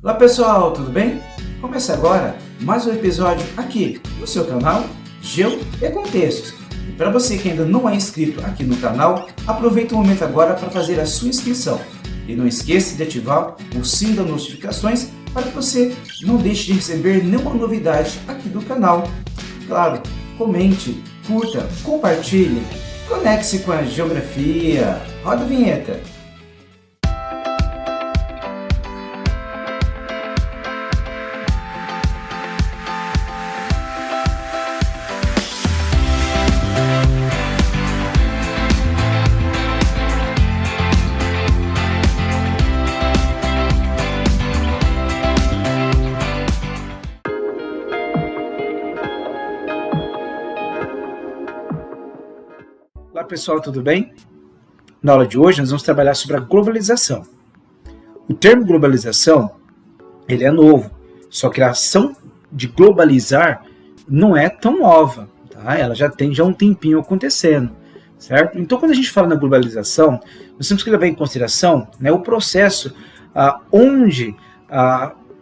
Olá pessoal, tudo bem? Começa agora mais um episódio aqui no seu canal Geo e Contextos. E para você que ainda não é inscrito aqui no canal, aproveita o momento agora para fazer a sua inscrição. E não esqueça de ativar o sininho das notificações para que você não deixe de receber nenhuma novidade aqui do canal. Claro, comente, curta, compartilhe, conecte-se com a geografia. Roda a vinheta. Olá pessoal, tudo bem? Na aula de hoje nós vamos trabalhar sobre a globalização. O termo globalização, ele é novo, só que a ação de globalizar não é tão nova, tá? Ela já tem um tempinho acontecendo, certo? Então quando a gente fala na globalização, nós temos que levar em consideração, né, o processo onde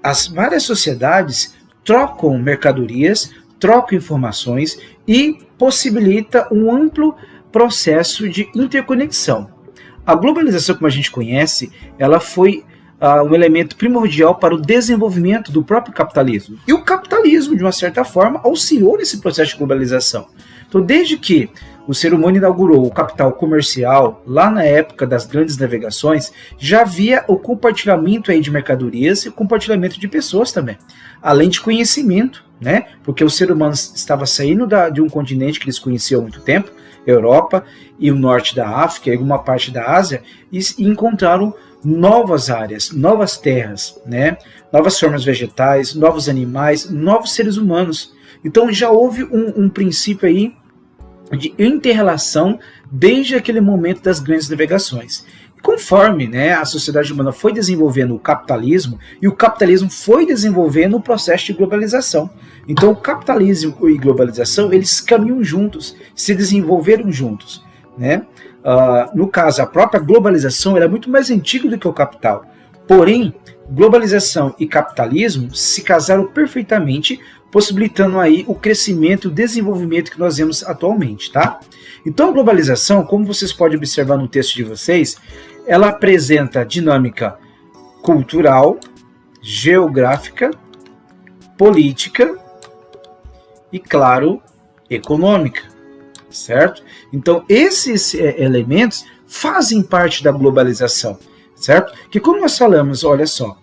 as várias sociedades trocam mercadorias, trocam informações e possibilita um amplo processo de interconexão. A globalização, como a gente conhece, ela foi um elemento primordial para o desenvolvimento do próprio capitalismo. E o capitalismo, de uma certa forma, auxiliou nesse processo de globalização. Então, desde que o ser humano inaugurou o capital comercial, lá na época das grandes navegações, já havia o compartilhamento aí de mercadorias e o compartilhamento de pessoas também, além de conhecimento, né? Porque o ser humano estava saindo de um continente que eles conheciam há muito tempo, Europa e o norte da África e alguma parte da Ásia, e encontraram novas áreas, novas terras, né? Novas formas vegetais, novos animais, novos seres humanos. Então já houve um princípio aí de inter-relação desde aquele momento das grandes navegações. Conforme, né, a sociedade humana foi desenvolvendo o capitalismo, e o capitalismo foi desenvolvendo o processo de globalização. Então o capitalismo e globalização, eles caminham juntos, se desenvolveram juntos, né? No caso, a própria globalização era muito mais antiga do que o capital. Porém, globalização e capitalismo se casaram perfeitamente, possibilitando aí o crescimento e o desenvolvimento que nós vemos atualmente, tá? Então a globalização, como vocês podem observar no texto de vocês, ela apresenta dinâmica cultural, geográfica, política e, claro, econômica, certo? Então esses elementos fazem parte da globalização, certo? Que como nós falamos, olha só,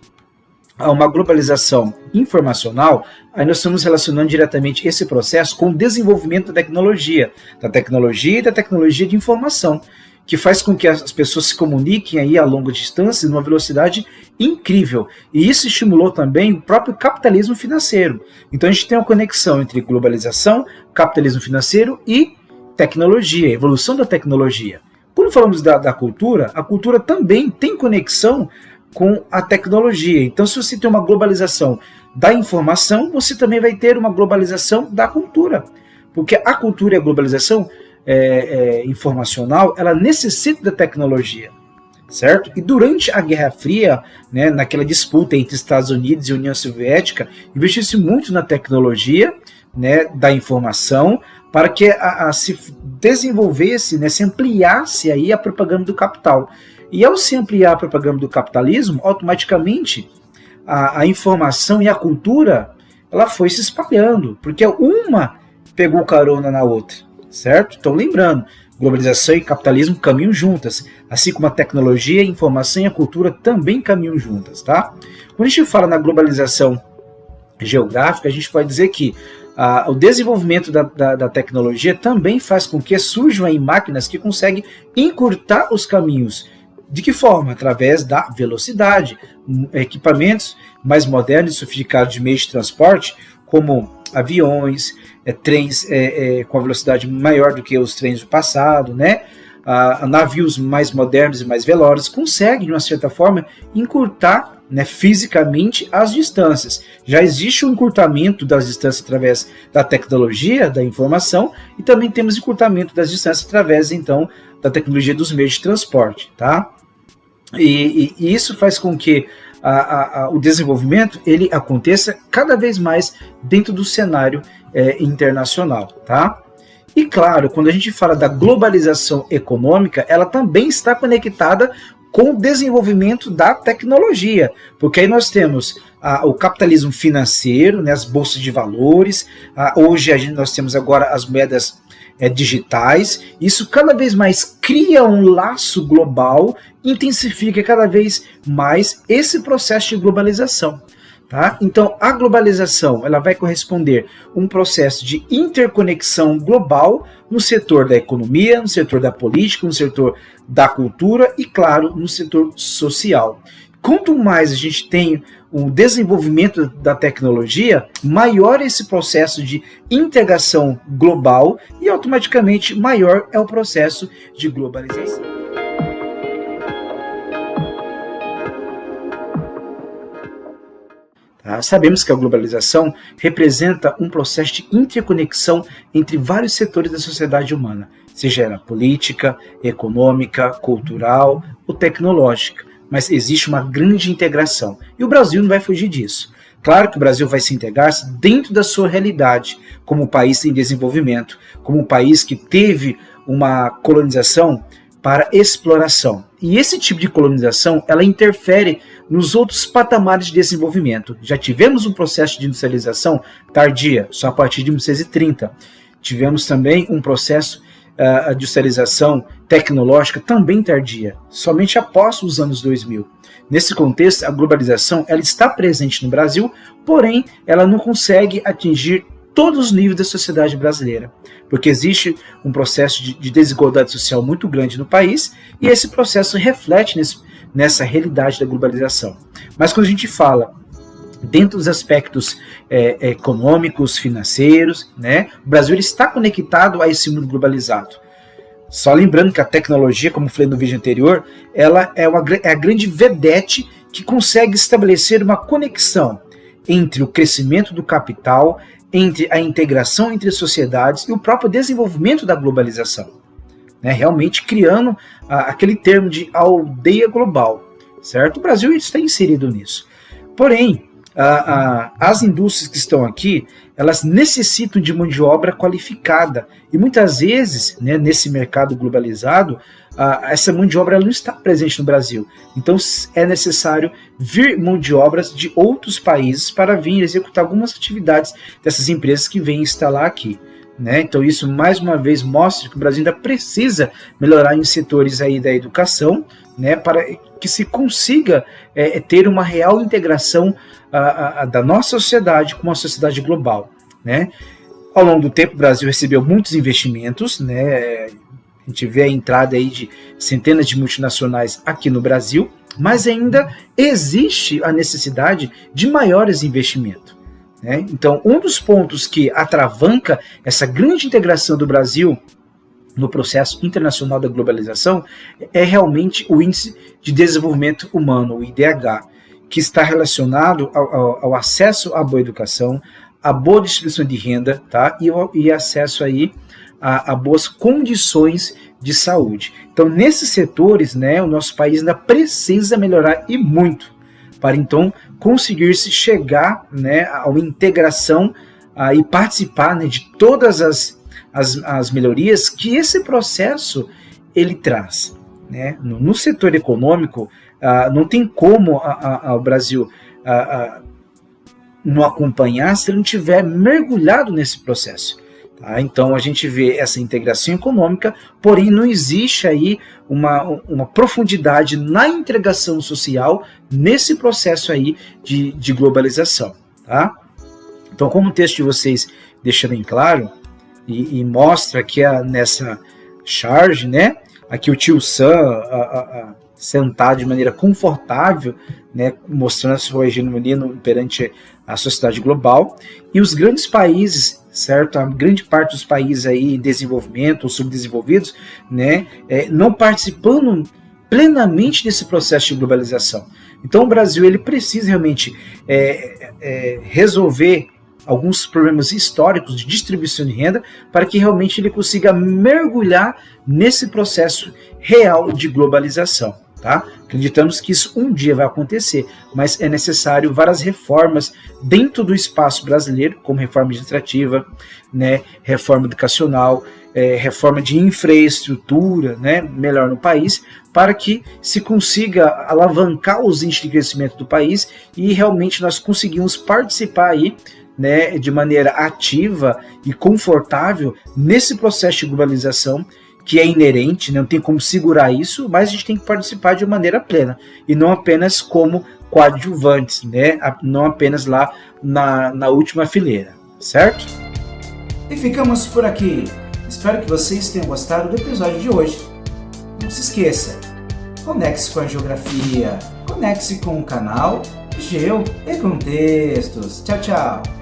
há uma globalização informacional, aí nós estamos relacionando diretamente esse processo com o desenvolvimento da tecnologia e da tecnologia de informação, que faz com que as pessoas se comuniquem aí a longa distância numa velocidade incrível. E isso estimulou também o próprio capitalismo financeiro. Então a gente tem uma conexão entre globalização, capitalismo financeiro e tecnologia, evolução da tecnologia. Quando falamos da cultura, a cultura também tem conexão com a tecnologia. Então, se você tem uma globalização da informação, você também vai ter uma globalização da cultura. Porque a cultura e a globalização informacional, ela necessita da tecnologia, certo? E durante a Guerra Fria, né, naquela disputa entre Estados Unidos e União Soviética, investiu-se muito na tecnologia, né, da informação, para que se desenvolvesse, né, se ampliasse aí a propaganda do capital. E ao se ampliar a propaganda do capitalismo, automaticamente a informação e a cultura, ela foi se espalhando, porque uma pegou carona na outra, certo? Então lembrando, globalização e capitalismo caminham juntas, assim como a tecnologia, a informação e a cultura também caminham juntas, tá? Quando a gente fala na globalização geográfica, a gente pode dizer que o desenvolvimento da tecnologia também faz com que surjam aí máquinas que conseguem encurtar os caminhos. De que forma? Através da velocidade. Equipamentos mais modernos e sofisticados de meios de transporte, como aviões, trens com a velocidade maior do que os trens do passado, né? Navios mais modernos e mais velozes, conseguem, de uma certa forma, encurtar, né, fisicamente as distâncias. Já existe um encurtamento das distâncias através da tecnologia, da informação, e também temos encurtamento das distâncias através, então, da tecnologia dos meios de transporte, tá? E isso faz com que o desenvolvimento ele aconteça cada vez mais dentro do cenário internacional, tá? E claro, quando a gente fala da globalização econômica, ela também está conectada com o desenvolvimento da tecnologia, porque aí nós temos o capitalismo financeiro, né, as bolsas de valores, hoje nós temos agora as moedas digitais, isso cada vez mais cria um laço global, intensifica cada vez mais esse processo de globalização. Tá? Então, a globalização ela vai corresponder a um processo de interconexão global no setor da economia, no setor da política, no setor da cultura e, claro, no setor social. Quanto mais a gente tem o desenvolvimento da tecnologia, maior esse processo de integração global e, automaticamente, maior é o processo de globalização. Sabemos que a globalização representa um processo de interconexão entre vários setores da sociedade humana, seja ela política, econômica, cultural ou tecnológica, mas existe uma grande integração e o Brasil não vai fugir disso. Claro que o Brasil vai se integrar dentro da sua realidade, como um país em desenvolvimento, como um país que teve uma colonização para exploração. E esse tipo de colonização, ela interfere nos outros patamares de desenvolvimento. Já tivemos um processo de industrialização tardia, só a partir de 1930. Tivemos também um processo de industrialização tecnológica também tardia, somente após os anos 2000. Nesse contexto, a globalização ela está presente no Brasil, porém, ela não consegue atingir todos os níveis da sociedade brasileira, porque existe um processo de desigualdade social muito grande no país e esse processo reflete nessa realidade da globalização. Mas quando a gente fala dentro dos aspectos econômicos, financeiros, né, o Brasil ele está conectado a esse mundo globalizado. Só lembrando que a tecnologia, como falei no vídeo anterior, ela é a grande vedete que consegue estabelecer uma conexão entre o crescimento do capital, entre a integração entre as sociedades e o próprio desenvolvimento da globalização, né? Realmente criando aquele termo de aldeia global, certo? O Brasil está inserido nisso. Porém, as indústrias que estão aqui, elas necessitam de mão de obra qualificada e muitas vezes, né, nesse mercado globalizado, essa mão de obra ela não está presente no Brasil. Então é necessário vir mão de obras de outros países para vir executar algumas atividades dessas empresas que vêm instalar aqui, né? Então isso mais uma vez mostra que o Brasil ainda precisa melhorar em setores aí da educação, né, para que se consiga ter uma real integração da nossa sociedade com a sociedade global, né? Ao longo do tempo o Brasil recebeu muitos investimentos, né? A gente vê a entrada aí de centenas de multinacionais aqui no Brasil, mas ainda existe a necessidade de maiores investimentos, né? Então, um dos pontos que atravanca essa grande integração do Brasil no processo internacional da globalização é realmente o Índice de Desenvolvimento Humano, o IDH, que está relacionado ao acesso à boa educação, à boa distribuição de renda, tá? e acesso aí a boas condições de saúde. Então, nesses setores, né, o nosso país ainda precisa melhorar e muito, para então conseguir-se chegar, né, a uma integração e participar, né, de todas as melhorias que esse processo ele traz, né? No setor econômico, não tem como o Brasil não acompanhar se ele não tiver mergulhado nesse processo. Tá? Então a gente vê essa integração econômica, porém não existe aí uma profundidade na integração social nesse processo aí de globalização. Tá? Então, como o texto de vocês deixa bem claro, e mostra aqui nessa charge, né? Aqui o tio Sam sentado de maneira confortável, né? Mostrando a sua hegemonia perante a sociedade global, e os grandes países, certo? A grande parte dos países aí em desenvolvimento ou subdesenvolvidos, né? Não participando plenamente desse processo de globalização. Então o Brasil ele precisa realmente resolver alguns problemas históricos de distribuição de renda para que realmente ele consiga mergulhar nesse processo real de globalização. tá? Acreditamos que isso um dia vai acontecer, mas é necessário várias reformas dentro do espaço brasileiro, como reforma administrativa, né, reforma educacional, reforma de infraestrutura, né, melhor no país, para que se consiga alavancar os índices de crescimento do país e realmente nós conseguimos participar aí, né, de maneira ativa e confortável nesse processo de globalização que é inerente, não tem como segurar isso, mas a gente tem que participar de maneira plena e não apenas como coadjuvantes, né, não apenas lá na última fileira, certo? E ficamos por aqui. Espero que vocês tenham gostado do episódio de hoje. Não se esqueça, conecte-se com a geografia, conecte-se com o canal Geo e Contextos. Tchau, tchau!